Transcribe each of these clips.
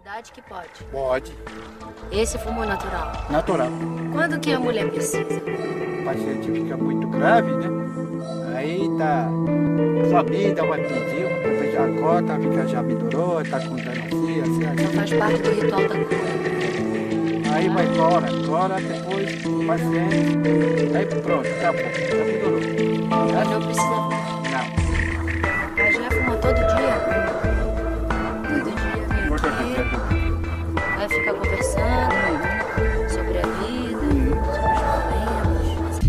Idade que pode. Pode. Esse fumo é natural. Natural. Quando que a mulher precisa? O paciente fica muito grave, né? Aí tá. A família vai pedir, depois já cota, fica já melhorou, tá com dano assim. Então faz parte do ritual da cura. Aí vai embora, depois o paciente. Aí pronto, acabou, já melhorou. Não precisa fumar. Não. A já fuma todo dia? Todo dia vem Todo aqui, dia. vai ficar conversando sobre a vida, sobre os problemas.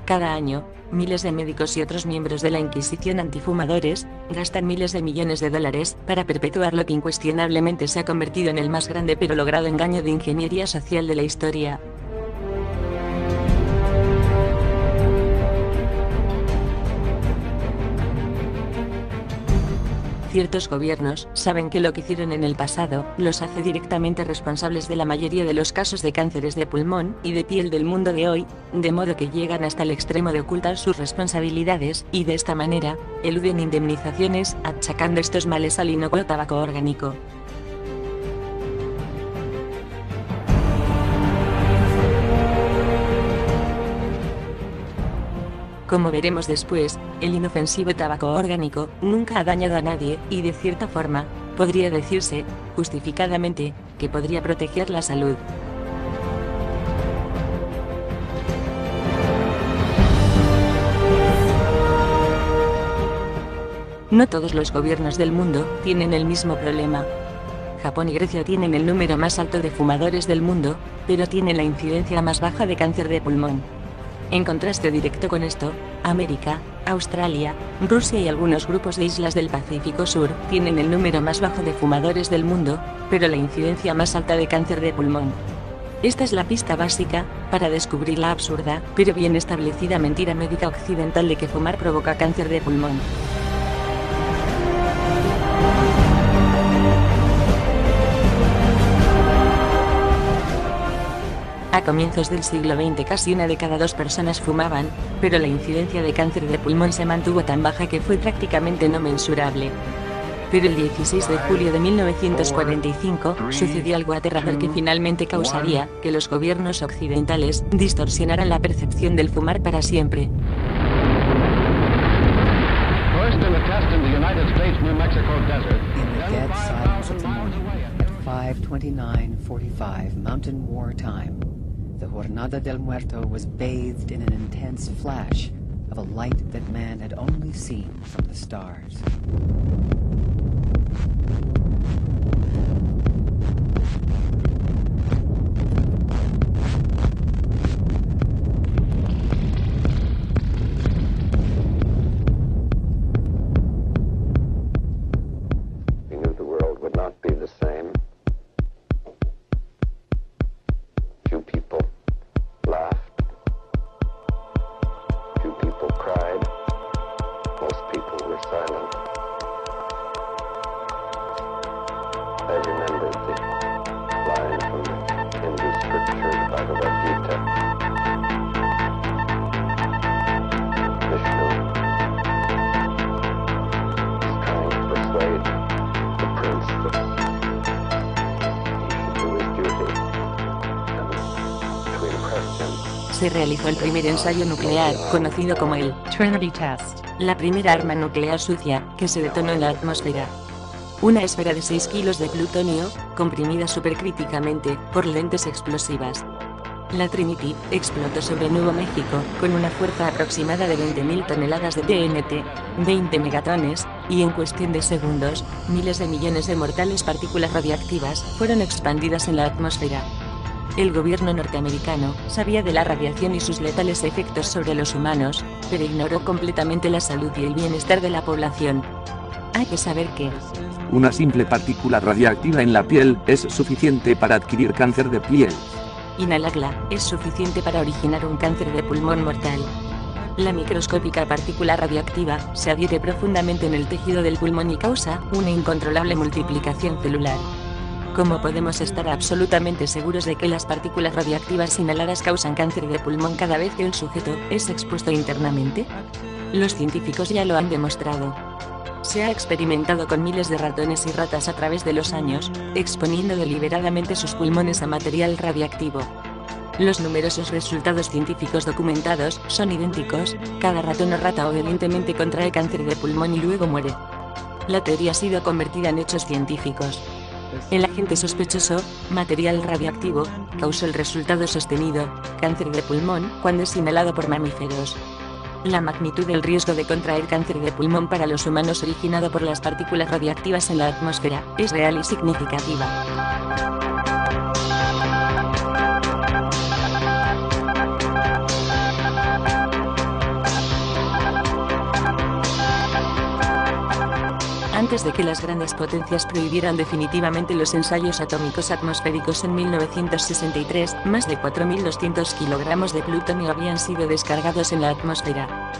Cada año, miles de médicos y otros miembros de la Inquisición antifumadores gastan miles de millones de dólares para perpetuar lo que incuestionablemente se ha convertido en el más grande pero logrado engaño de ingeniería social de la historia. Ciertos gobiernos saben que lo que hicieron en el pasado los hace directamente responsables de la mayoría de los casos de cánceres de pulmón y de piel del mundo de hoy, de modo que llegan hasta el extremo de ocultar sus responsabilidades y de esta manera eluden indemnizaciones achacando estos males al inocuo tabaco orgánico. Como veremos después, el inofensivo tabaco orgánico nunca ha dañado a nadie y de cierta forma, podría decirse, justificadamente, que podría proteger la salud. No todos los gobiernos del mundo tienen el mismo problema. Japón y Grecia tienen el número más alto de fumadores del mundo, pero tienen la incidencia más baja de cáncer de pulmón. En contraste directo con esto, América, Australia, Rusia y algunos grupos de islas del Pacífico Sur tienen el número más bajo de fumadores del mundo, pero la incidencia más alta de cáncer de pulmón. Esta es la pista básica para descubrir la absurda, pero bien establecida mentira médica occidental de que fumar provoca cáncer de pulmón. A comienzos del siglo XX casi una de cada dos personas fumaban, pero la incidencia de cáncer de pulmón se mantuvo tan baja que fue prácticamente no mensurable. Pero el 16 de julio de 1945 sucedió algo aterrador que finalmente causaría que los gobiernos occidentales distorsionaran la percepción del fumar para siempre. First in a test in the United States New Mexico desert. In the dead silence of the morning, at 5:29:45 Mountain War Time, the Jornada del Muerto was bathed in an intense flash of a light that man had only seen from the stars. We knew the world would not be the same. Few people laughed. Few people cried. Most people were silent. I remembered the line from the Hindu scripture, the Bhagavad Gita. Vishnu is trying to persuade the prince that he should do his duty and to impress him. Se realizó el primer ensayo nuclear, conocido como el Trinity Test, la primera arma nuclear sucia que se detonó en la atmósfera. Una esfera de 6 kilos de plutonio, comprimida supercríticamente por lentes explosivas. La Trinity explotó sobre Nuevo México con una fuerza aproximada de 20.000 toneladas de TNT, 20 megatones, y en cuestión de segundos, miles de millones de mortales partículas radiactivas fueron expandidas en la atmósfera. El gobierno norteamericano sabía de la radiación y sus letales efectos sobre los humanos, pero ignoró completamente la salud y el bienestar de la población. Hay que saber que una simple partícula radiactiva en la piel es suficiente para adquirir cáncer de piel. inhalarla es suficiente para originar un cáncer de pulmón mortal. La microscópica partícula radiactiva se adhiere profundamente en el tejido del pulmón y causa una incontrolable multiplicación celular. ¿Cómo podemos estar absolutamente seguros de que las partículas radiactivas inhaladas causan cáncer de pulmón cada vez que el sujeto es expuesto internamente? Los científicos ya lo han demostrado. Se ha experimentado con miles de ratones y ratas a través de los años, exponiendo deliberadamente sus pulmones a material radiactivo. Los numerosos resultados científicos documentados son idénticos: cada ratón o rata obedientemente contrae cáncer de pulmón y luego muere. La teoría ha sido convertida en hechos científicos. El agente sospechoso, material radiactivo, causó el resultado sostenido, cáncer de pulmón, cuando es inhalado por mamíferos. La magnitud del riesgo de contraer cáncer de pulmón para los humanos originado por las partículas radiactivas en la atmósfera es real y significativa. Antes de que las grandes potencias prohibieran definitivamente los ensayos atómicos atmosféricos en 1963, más de 4.200 kilogramos de plutonio habían sido descargados en la atmósfera.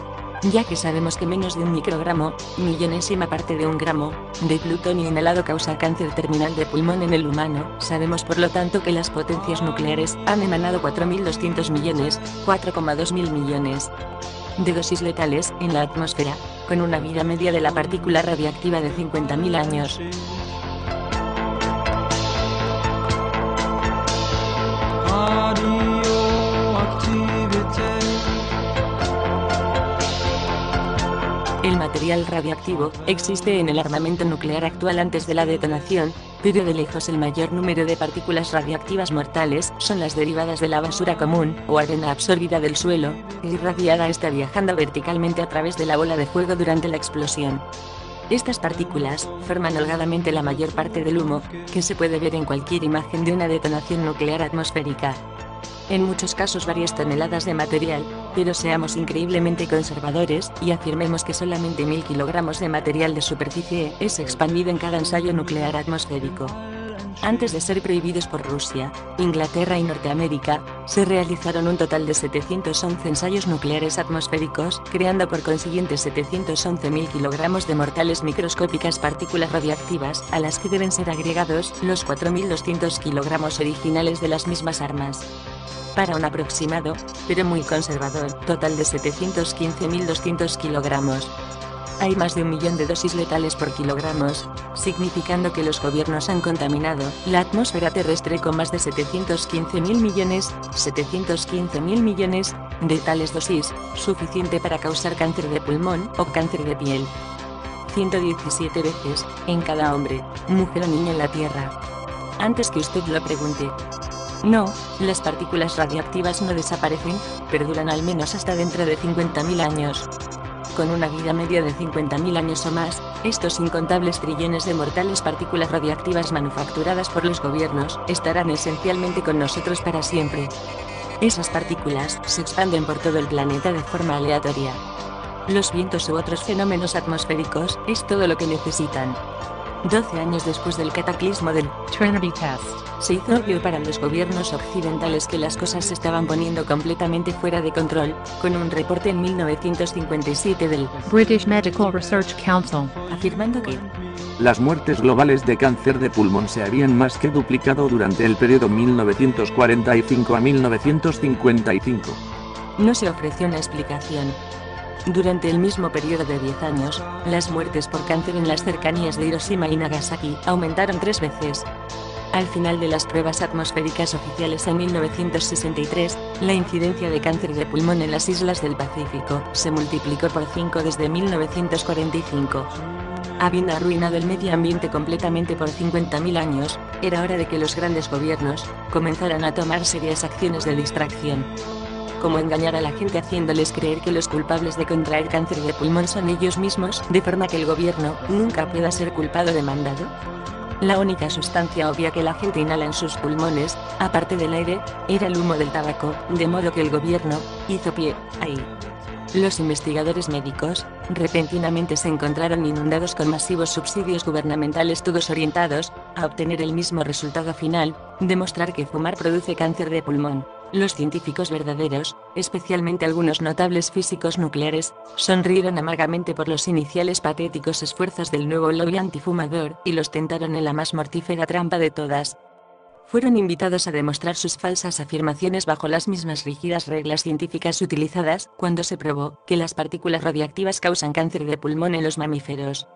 Ya que sabemos que menos de un microgramo, millonésima parte de un gramo, de plutonio inhalado causa cáncer terminal de pulmón en el humano, sabemos por lo tanto que las potencias nucleares han emanado 4.200 millones, 4,2 mil millones de dosis letales en la atmósfera, con una vida media de la partícula radiactiva de 50.000 años. El material radiactivo existe en el armamento nuclear actual antes de la detonación, pero de lejos el mayor número de partículas radiactivas mortales son las derivadas de la basura común o arena absorbida del suelo, irradiada está viajando verticalmente a través de la bola de fuego durante la explosión. Estas partículas forman holgadamente la mayor parte del humo, que se puede ver en cualquier imagen de una detonación nuclear atmosférica. En muchos casos varias toneladas de material, pero seamos increíblemente conservadores y afirmemos que solamente 1000 kilogramos de material de superficie es expandido en cada ensayo nuclear atmosférico. Antes de ser prohibidos por Rusia, Inglaterra y Norteamérica, se realizaron un total de 711 ensayos nucleares atmosféricos, creando por consiguiente 711.000 kilogramos de mortales microscópicas partículas radiactivas, a las que deben ser agregados los 4.200 kilogramos originales de las mismas armas. Para un aproximado, pero muy conservador, total de 715.200 kilogramos. Hay más de 1 millón de dosis letales por kilogramos, significando que los gobiernos han contaminado la atmósfera terrestre con más de 715.000 millones de tales dosis, suficiente para causar cáncer de pulmón o cáncer de piel. 117 veces, en cada hombre, mujer o niño en la Tierra. Antes que usted lo pregunte. No, las partículas radiactivas no desaparecen, perduran al menos hasta dentro de 50.000 años. Con una vida media de 50.000 años o más, estos incontables trillones de mortales partículas radiactivas manufacturadas por los gobiernos estarán esencialmente con nosotros para siempre. Esas partículas se expanden por todo el planeta de forma aleatoria. Los vientos u otros fenómenos atmosféricos es todo lo que necesitan. 12 años después del cataclismo del Trinity Test, se hizo obvio para los gobiernos occidentales que las cosas se estaban poniendo completamente fuera de control, con un reporte en 1957 del British Medical Research Council, afirmando que las muertes globales de cáncer de pulmón se habían más que duplicado durante el periodo 1945 a 1955. No se ofreció una explicación. Durante el mismo periodo de 10 años, las muertes por cáncer en las cercanías de Hiroshima y Nagasaki aumentaron 3 veces. Al final de las pruebas atmosféricas oficiales en 1963, la incidencia de cáncer de pulmón en las islas del Pacífico se multiplicó por 5 desde 1945. Habiendo arruinado el medio ambiente completamente por 50.000 años, era hora de que los grandes gobiernos comenzaran a tomar serias acciones de distracción. Como engañar a la gente haciéndoles creer que los culpables de contraer cáncer de pulmón son ellos mismos, de forma que el gobierno nunca pueda ser culpado o demandado. La única sustancia obvia que la gente inhala en sus pulmones, aparte del aire, era el humo del tabaco, de modo que el gobierno hizo pie ahí. Los investigadores médicos, repentinamente se encontraron inundados con masivos subsidios gubernamentales, todos orientados a obtener el mismo resultado final, demostrar que fumar produce cáncer de pulmón. Los científicos verdaderos, especialmente algunos notables físicos nucleares, sonrieron amargamente por los iniciales patéticos esfuerzos del nuevo lobby antifumador y los tentaron en la más mortífera trampa de todas. Fueron invitados a demostrar sus falsas afirmaciones bajo las mismas rígidas reglas científicas utilizadas cuando se probó que las partículas radiactivas causan cáncer de pulmón en los mamíferos.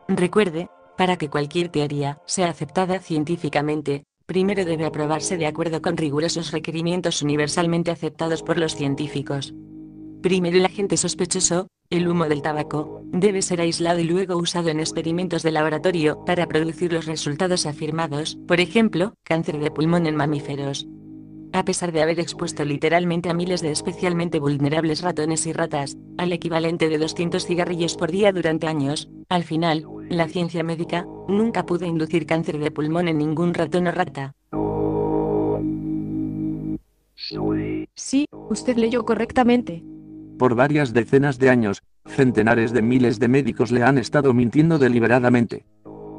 Recuerde, para que cualquier teoría sea aceptada científicamente, primero debe aprobarse de acuerdo con rigurosos requerimientos universalmente aceptados por los científicos. Primero el agente sospechoso, el humo del tabaco, debe ser aislado y luego usado en experimentos de laboratorio para producir los resultados afirmados, por ejemplo, cáncer de pulmón en mamíferos. A pesar de haber expuesto literalmente a miles de especialmente vulnerables ratones y ratas, al equivalente de 200 cigarrillos por día durante años, al final, la ciencia médica nunca pudo inducir cáncer de pulmón en ningún ratón o rata. Sí, usted leyó correctamente. Por varias decenas de años, centenares de miles de médicos le han estado mintiendo deliberadamente.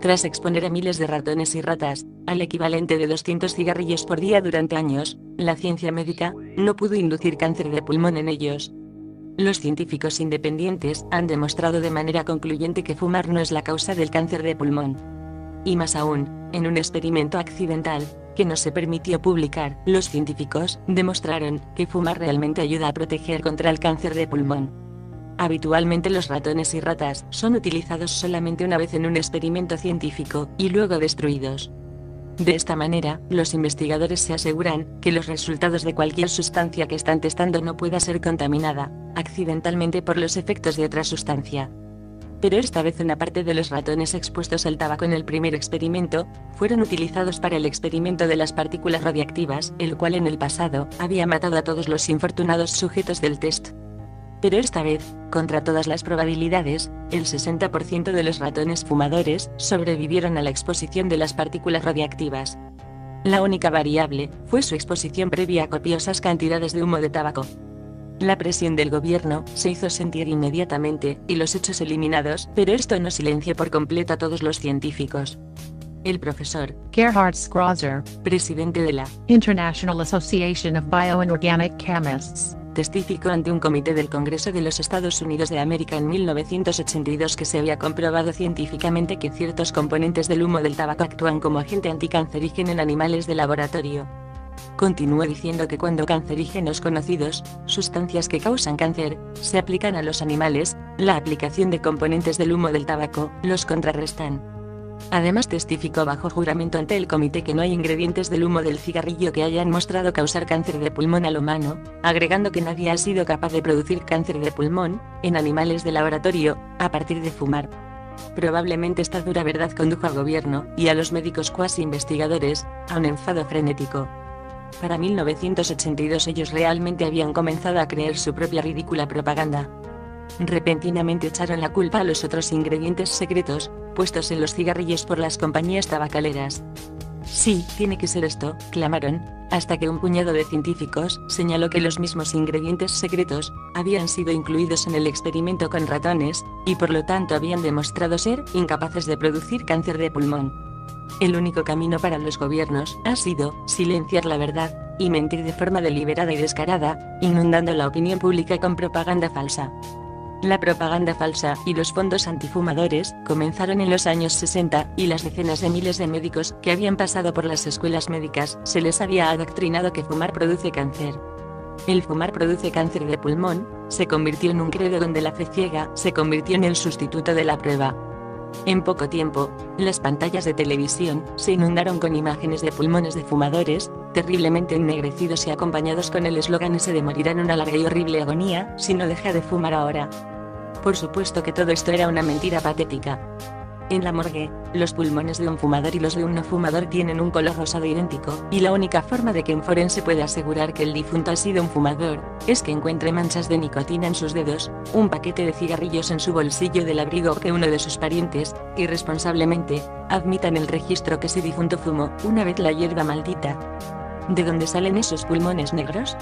Tras exponer a miles de ratones y ratas, al equivalente de 200 cigarrillos por día durante años, la ciencia médica no pudo inducir cáncer de pulmón en ellos. Los científicos independientes han demostrado de manera concluyente que fumar no es la causa del cáncer de pulmón. Y más aún, en un experimento accidental, que no se permitió publicar, los científicos demostraron que fumar realmente ayuda a proteger contra el cáncer de pulmón. Habitualmente los ratones y ratas son utilizados solamente una vez en un experimento científico y luego destruidos. De esta manera, los investigadores se aseguran que los resultados de cualquier sustancia que están testando no pueda ser contaminada accidentalmente por los efectos de otra sustancia. Pero esta vez una parte de los ratones expuestos al tabaco en el primer experimento fueron utilizados para el experimento de las partículas radiactivas, el cual en el pasado había matado a todos los infortunados sujetos del test. Pero esta vez, contra todas las probabilidades, el 60% de los ratones fumadores sobrevivieron a la exposición de las partículas radiactivas. La única variable fue su exposición previa a copiosas cantidades de humo de tabaco. La presión del gobierno se hizo sentir inmediatamente y los hechos eliminados, pero esto no silenció por completo a todos los científicos. El profesor Gerhard Schrözer, presidente de la International Association of Bioinorganic Chemists, testificó ante un comité del Congreso de los Estados Unidos de América en 1982 que se había comprobado científicamente que ciertos componentes del humo del tabaco actúan como agente anticancerígeno en animales de laboratorio. Continuó diciendo que cuando cancerígenos conocidos, sustancias que causan cáncer, se aplican a los animales, la aplicación de componentes del humo del tabaco los contrarrestan. Además testificó bajo juramento ante el comité que no hay ingredientes del humo del cigarrillo que hayan mostrado causar cáncer de pulmón al humano, agregando que nadie ha sido capaz de producir cáncer de pulmón en animales de laboratorio a partir de fumar. Probablemente esta dura verdad condujo al gobierno y a los médicos cuasi investigadores a un enfado frenético. Para 1982 ellos realmente habían comenzado a creer su propia ridícula propaganda. Repentinamente echaron la culpa a los otros ingredientes secretos puestos en los cigarrillos por las compañías tabacaleras. Sí, tiene que ser esto, clamaron, hasta que un puñado de científicos señaló que los mismos ingredientes secretos habían sido incluidos en el experimento con ratones, y por lo tanto habían demostrado ser incapaces de producir cáncer de pulmón. El único camino para los gobiernos ha sido silenciar la verdad y mentir de forma deliberada y descarada, inundando la opinión pública con propaganda falsa. La propaganda falsa y los fondos antifumadores comenzaron en los años 60 y las decenas de miles de médicos que habían pasado por las escuelas médicas se les había adoctrinado que fumar produce cáncer. El fumar produce cáncer de pulmón se convirtió en un credo donde la fe ciega se convirtió en el sustituto de la prueba. En poco tiempo, las pantallas de televisión se inundaron con imágenes de pulmones de fumadores, terriblemente ennegrecidos y acompañados con el eslogan ese de morir en una larga y horrible agonía si no deja de fumar ahora. Por supuesto que todo esto era una mentira patética. En la morgue, los pulmones de un fumador y los de un no fumador tienen un color rosado idéntico, y la única forma de que un forense pueda asegurar que el difunto ha sido un fumador, es que encuentre manchas de nicotina en sus dedos, un paquete de cigarrillos en su bolsillo del abrigo o que uno de sus parientes, irresponsablemente, admita en el registro que ese difunto fumó una vez la hierba maldita. ¿De dónde salen esos pulmones negros?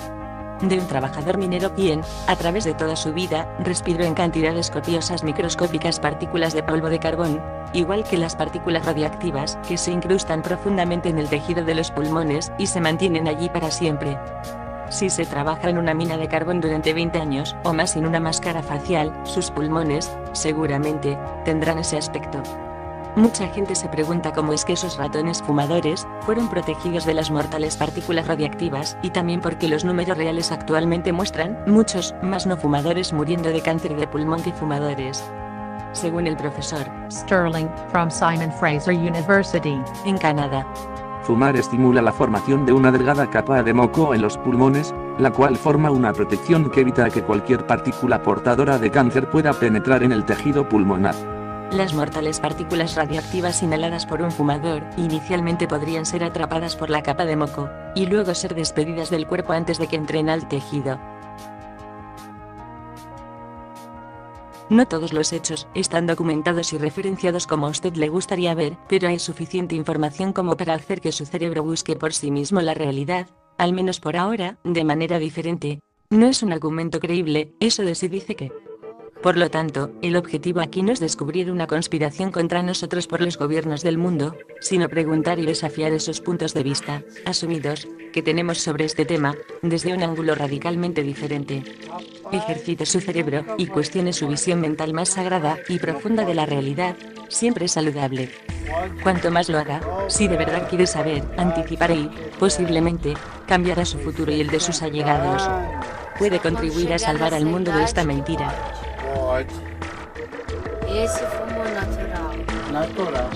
De un trabajador minero quien, a través de toda su vida, respiró en cantidades copiosas microscópicas partículas de polvo de carbón, igual que las partículas radiactivas que se incrustan profundamente en el tejido de los pulmones y se mantienen allí para siempre. Si se trabaja en una mina de carbón durante 20 años o más sin una máscara facial, sus pulmones, seguramente, tendrán ese aspecto. Mucha gente se pregunta cómo es que esos ratones fumadores fueron protegidos de las mortales partículas radiactivas y también porque los números reales actualmente muestran muchos más no fumadores muriendo de cáncer de pulmón que fumadores. Según el profesor Sterling, from Simon Fraser University, en Canadá, Fumar estimula la formación de una delgada capa de moco en los pulmones, la cual forma una protección que evita que cualquier partícula portadora de cáncer pueda penetrar en el tejido pulmonar. Las mortales partículas radioactivas inhaladas por un fumador inicialmente podrían ser atrapadas por la capa de moco, y luego ser despedidas del cuerpo antes de que entren al tejido. No todos los hechos están documentados y referenciados como a usted le gustaría ver, pero hay suficiente información como para hacer que su cerebro busque por sí mismo la realidad, al menos por ahora, de manera diferente. No es un argumento creíble, eso de si dice que. Por lo tanto, el objetivo aquí no es descubrir una conspiración contra nosotros por los gobiernos del mundo, sino preguntar y desafiar esos puntos de vista, asumidos, que tenemos sobre este tema, desde un ángulo radicalmente diferente. Ejercite su cerebro y cuestione su visión mental más sagrada y profunda de la realidad, siempre es saludable. Cuanto más lo haga, si de verdad quiere saber, anticipar y, posiblemente, cambiará su futuro y el de sus allegados. Puede contribuir a salvar al mundo de esta mentira. Pode. Esse fumo natural. Natural.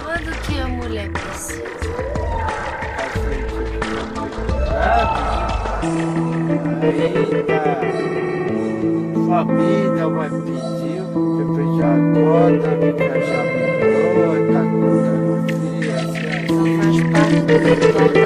Quando que a mulher precisa? Eita. Família vai pedir, depois já agota, fica já melhor, tá com Faz parte do ritual